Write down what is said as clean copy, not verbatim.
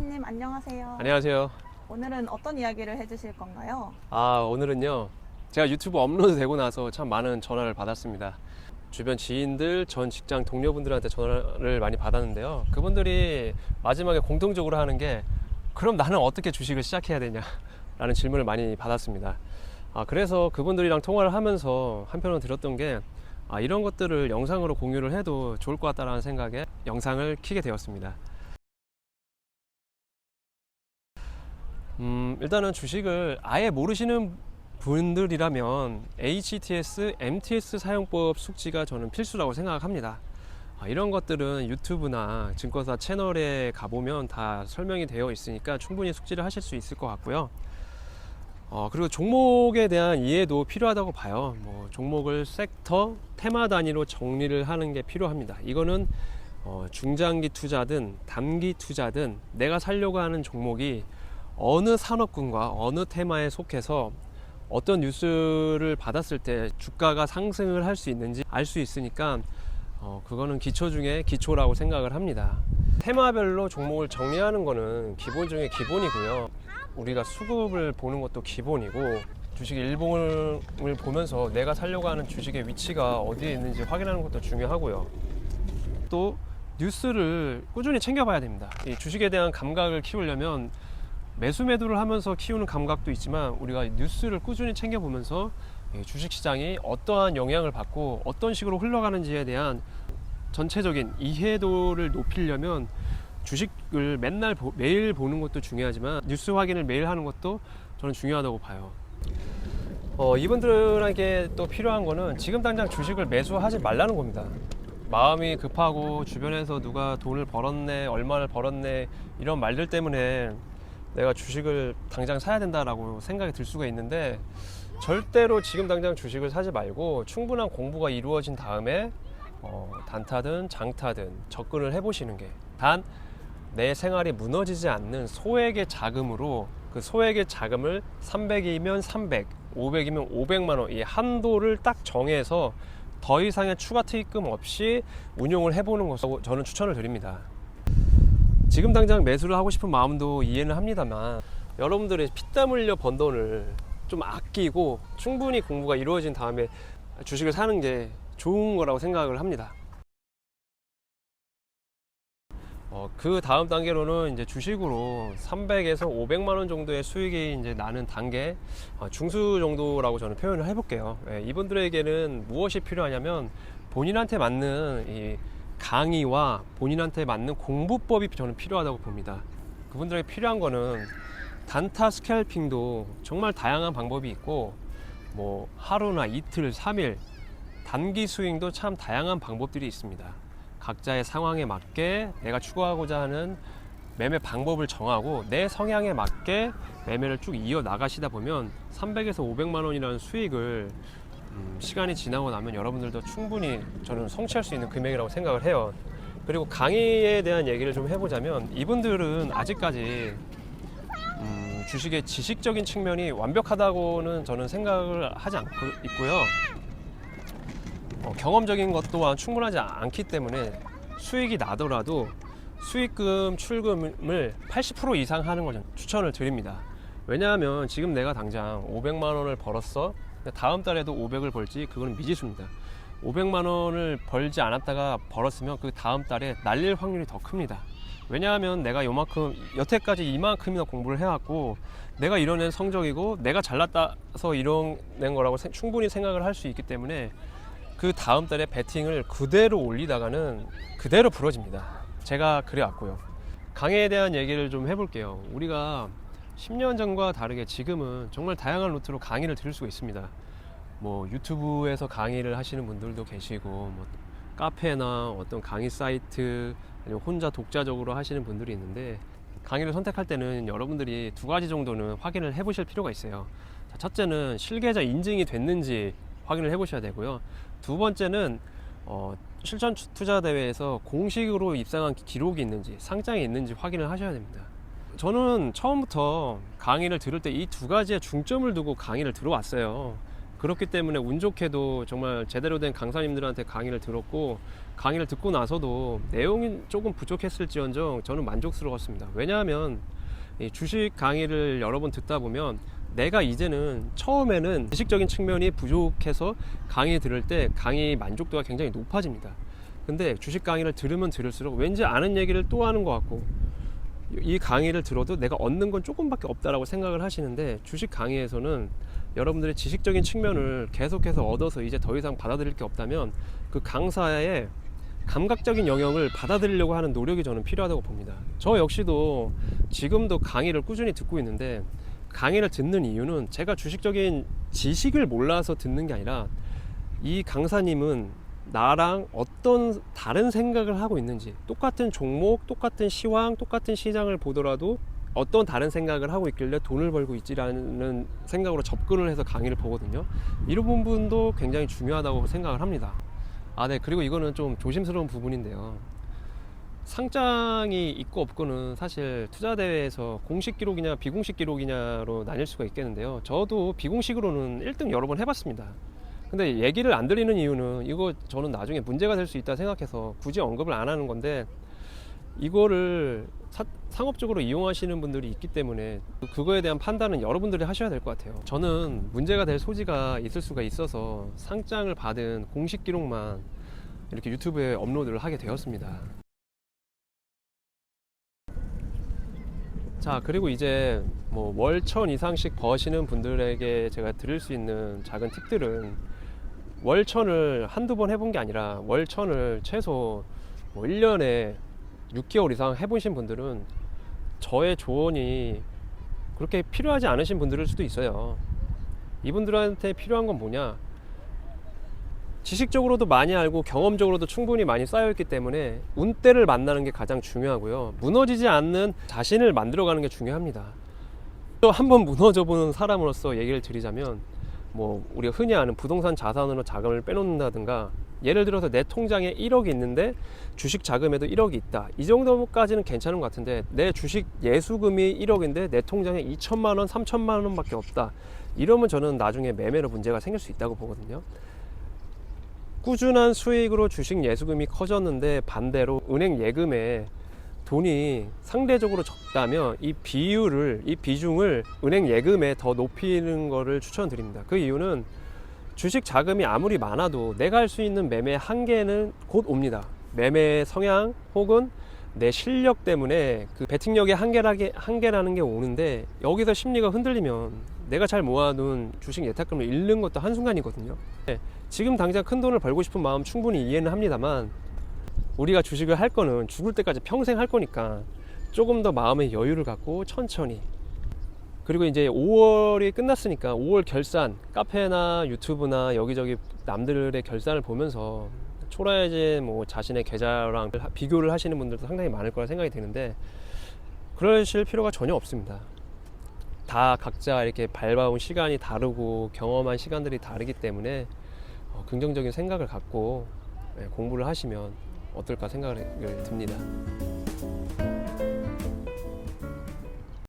대표님 안녕하세요. 안녕하세요. 오늘은 어떤 이야기를 해주실 건가요? 오늘은요, 제가 유튜브 업로드 되고 나서 참 많은 전화를 받았습니다. 주변 지인들, 전 직장 동료분들한테 전화를 많이 받았는데요. 그분들이 마지막에 공통적으로 하는 게, 그럼 나는 어떻게 주식을 시작해야 되냐 라는 질문을 많이 받았습니다. 그래서 그분들이랑 통화를 하면서 한편으로 들었던 게, 이런 것들을 영상으로 공유를 해도 좋을 것 같다는 생각에 영상을 켜게 되었습니다. 일단은 주식을 아예 모르시는 분들이라면 HTS, MTS 사용법 숙지가 저는 필수라고 생각합니다. 이런 것들은 유튜브나 증권사 채널에 가보면 다 설명이 되어 있으니까 충분히 숙지를 하실 수 있을 것 같고요. 그리고 종목에 대한 이해도 필요하다고 봐요. 종목을 섹터, 테마 단위로 정리를 하는 게 필요합니다. 이거는 중장기 투자든 단기 투자든 내가 살려고 하는 종목이 어느 산업군과 어느 테마에 속해서 어떤 뉴스를 받았을 때 주가가 상승을 할 수 있는지 알 수 있으니까 그거는 기초 중에 기초라고 생각을 합니다. 테마별로 종목을 정리하는 거는 기본 중에 기본이고요. 우리가 수급을 보는 것도 기본이고, 주식 일봉을 보면서 내가 살려고 하는 주식의 위치가 어디에 있는지 확인하는 것도 중요하고요. 또 뉴스를 꾸준히 챙겨봐야 됩니다. 이 주식에 대한 감각을 키우려면 매수 매도를 하면서 키우는 감각도 있지만, 우리가 뉴스를 꾸준히 챙겨보면서 주식시장이 어떠한 영향을 받고 어떤 식으로 흘러가는지에 대한 전체적인 이해도를 높이려면 주식을 매일 보는 것도 중요하지만 뉴스 확인을 매일 하는 것도 저는 중요하다고 봐요. 이분들에게 또 필요한 거는 지금 당장 주식을 매수하지 말라는 겁니다. 마음이 급하고 주변에서 누가 돈을 벌었네, 얼마를 벌었네, 이런 말들 때문에 내가 주식을 당장 사야 된다라고 생각이 들 수가 있는데, 절대로 지금 당장 주식을 사지 말고 충분한 공부가 이루어진 다음에 단타든 장타든 접근을 해보시는 게, 단 내 생활이 무너지지 않는 소액의 자금으로, 그 소액의 자금을 300이면 300, 500이면 500만 원, 이 한도를 딱 정해서 더 이상의 추가 투입금 없이 운용을 해보는 것을 저는 추천을 드립니다. 지금 당장 매수를 하고 싶은 마음도 이해는 합니다만, 여러분들의 피땀 흘려 번 돈을 좀 아끼고 충분히 공부가 이루어진 다음에 주식을 사는 게 좋은 거라고 생각을 합니다. 그 다음 단계로는 이제 주식으로 300에서 500만 원 정도의 수익이 이제 나는 단계, 중수 정도라고 저는 표현을 해볼게요. 이분들에게는 무엇이 필요하냐면, 본인한테 맞는 이 강의와 본인한테 맞는 공부법이 저는 필요하다고 봅니다. 그분들에게 필요한 거는 단타 스캘핑도 정말 다양한 방법이 있고, 하루나 이틀, 3일 단기 스윙도 참 다양한 방법들이 있습니다. 각자의 상황에 맞게 내가 추구하고자 하는 매매 방법을 정하고 내 성향에 맞게 매매를 쭉 이어 나가시다 보면 300에서 500만 원이라는 수익을 시간이 지나고 나면 여러분들도 충분히 저는 성취할 수 있는 금액이라고 생각을 해요. 그리고 강의에 대한 얘기를 좀 해보자면, 이분들은 아직까지 주식의 지식적인 측면이 완벽하다고는 저는 생각을 하지 않고 있고요. 경험적인 것 또한 충분하지 않기 때문에 수익이 나더라도 수익금 출금을 80% 이상 하는 걸 추천을 드립니다. 왜냐하면 지금 내가 당장 500만 원을 벌었어, 다음 달에도 500을 벌지, 그건 미지수입니다. 500만 원을 벌지 않았다가 벌었으면 그 다음 달에 날릴 확률이 더 큽니다. 왜냐하면 내가 요만큼, 여태까지 이만큼이나 공부를 해왔고, 내가 이뤄낸 성적이고 내가 잘났다서 이뤄낸 거라고 충분히 생각을 할 수 있기 때문에 그 다음 달에 베팅을 그대로 올리다가는 그대로 부러집니다. 제가 그래왔고요. 강의에 대한 얘기를 좀 해볼게요. 우리가 10년 전과 다르게 지금은 정말 다양한 루트로 강의를 들을 수가 있습니다. 유튜브에서 강의를 하시는 분들도 계시고, 카페나 어떤 강의 사이트, 아니면 혼자 독자적으로 하시는 분들이 있는데, 강의를 선택할 때는 여러분들이 두 가지 정도는 확인을 해 보실 필요가 있어요. 첫째는 실계좌 인증이 됐는지 확인을 해 보셔야 되고요. 두 번째는 실전 투자 대회에서 공식으로 입상한 기록이 있는지, 상장이 있는지 확인을 하셔야 됩니다. 저는 처음부터 강의를 들을 때 이 두 가지에 중점을 두고 강의를 들어왔어요. 그렇기 때문에 운 좋게도 정말 제대로 된 강사님들한테 강의를 들었고, 강의를 듣고 나서도 내용이 조금 부족했을지언정 저는 만족스러웠습니다. 왜냐하면 이 주식 강의를 여러 번 듣다 보면 내가 이제는 처음에는 지식적인 측면이 부족해서 강의 들을 때 강의 만족도가 굉장히 높아집니다. 근데 주식 강의를 들으면 들을수록 왠지 아는 얘기를 또 하는 것 같고, 이 강의를 들어도 내가 얻는 건 조금밖에 없다라고 생각을 하시는데, 주식 강의에서는 여러분들의 지식적인 측면을 계속해서 얻어서 이제 더 이상 받아들일 게 없다면 그 강사의 감각적인 영역을 받아들이려고 하는 노력이 저는 필요하다고 봅니다. 저 역시도 지금도 강의를 꾸준히 듣고 있는데, 강의를 듣는 이유는 제가 주식적인 지식을 몰라서 듣는 게 아니라 이 강사님은 나랑 어떤 다른 생각을 하고 있는지, 똑같은 종목, 똑같은 시황, 똑같은 시장을 보더라도 어떤 다른 생각을 하고 있길래 돈을 벌고 있지라는 생각으로 접근을 해서 강의를 보거든요. 이런 부분도 굉장히 중요하다고 생각을 합니다. 네. 그리고 이거는 좀 조심스러운 부분인데요. 상장이 있고 없고는 사실 투자대회에서 공식 기록이냐 비공식 기록이냐로 나뉠 수가 있겠는데요. 저도 비공식으로는 1등 여러 번 해봤습니다. 근데 얘기를 안 드리는 이유는 이거 저는 나중에 문제가 될 수 있다 생각해서 굳이 언급을 안 하는 건데, 이거를 상업적으로 이용하시는 분들이 있기 때문에 그거에 대한 판단은 여러분들이 하셔야 될 것 같아요. 저는 문제가 될 소지가 있을 수가 있어서 상장을 받은 공식 기록만 이렇게 유튜브에 업로드를 하게 되었습니다. 자, 그리고 이제 뭐 월 1000 이상씩 버시는 분들에게 제가 드릴 수 있는 작은 팁들은, 월 1000을 한두 번 해본 게 아니라 월 1000을 최소 뭐 1년에 6개월 이상 해보신 분들은 저의 조언이 그렇게 필요하지 않으신 분들일 수도 있어요. 이분들한테 필요한 건 뭐냐, 지식적으로도 많이 알고 경험적으로도 충분히 많이 쌓여있기 때문에 운때를 만나는 게 가장 중요하고요, 무너지지 않는 자신을 만들어가는 게 중요합니다. 또 한번 무너져 보는 사람으로서 얘기를 드리자면, 뭐 우리가 흔히 아는 부동산 자산으로 자금을 빼놓는다든가, 예를 들어서 내 통장에 1억이 있는데 주식 자금에도 1억이 있다, 이 정도까지는 괜찮은 것 같은데, 내 주식 예수금이 1억인데 내 통장에 2천만 원, 3천만 원 밖에 없다, 이러면 저는 나중에 매매로 문제가 생길 수 있다고 보거든요. 꾸준한 수익으로 주식 예수금이 커졌는데 반대로 은행 예금에 돈이 상대적으로 적다면 이 비중을 은행 예금에 더 높이는 거를 추천드립니다. 그 이유는 주식 자금이 아무리 많아도 내가 할 수 있는 매매 한계는 곧 옵니다. 매매 성향 혹은 내 실력 때문에 그 베팅력의 한계라는 게 오는데, 여기서 심리가 흔들리면 내가 잘 모아둔 주식 예탁금을 잃는 것도 한순간이거든요. 지금 당장 큰 돈을 벌고 싶은 마음 충분히 이해는 합니다만, 우리가 주식을 할 거는 죽을 때까지 평생 할 거니까 조금 더 마음의 여유를 갖고 천천히. 그리고 이제 5월이 끝났으니까 5월 결산, 카페나 유튜브나 여기저기 남들의 결산을 보면서 초라해진 뭐 자신의 계좌랑 비교를 하시는 분들도 상당히 많을 거라 생각이 드는데, 그러실 필요가 전혀 없습니다. 다 각자 이렇게 밟아온 시간이 다르고 경험한 시간들이 다르기 때문에 긍정적인 생각을 갖고 공부를 하시면 어떨까 생각이 듭니다.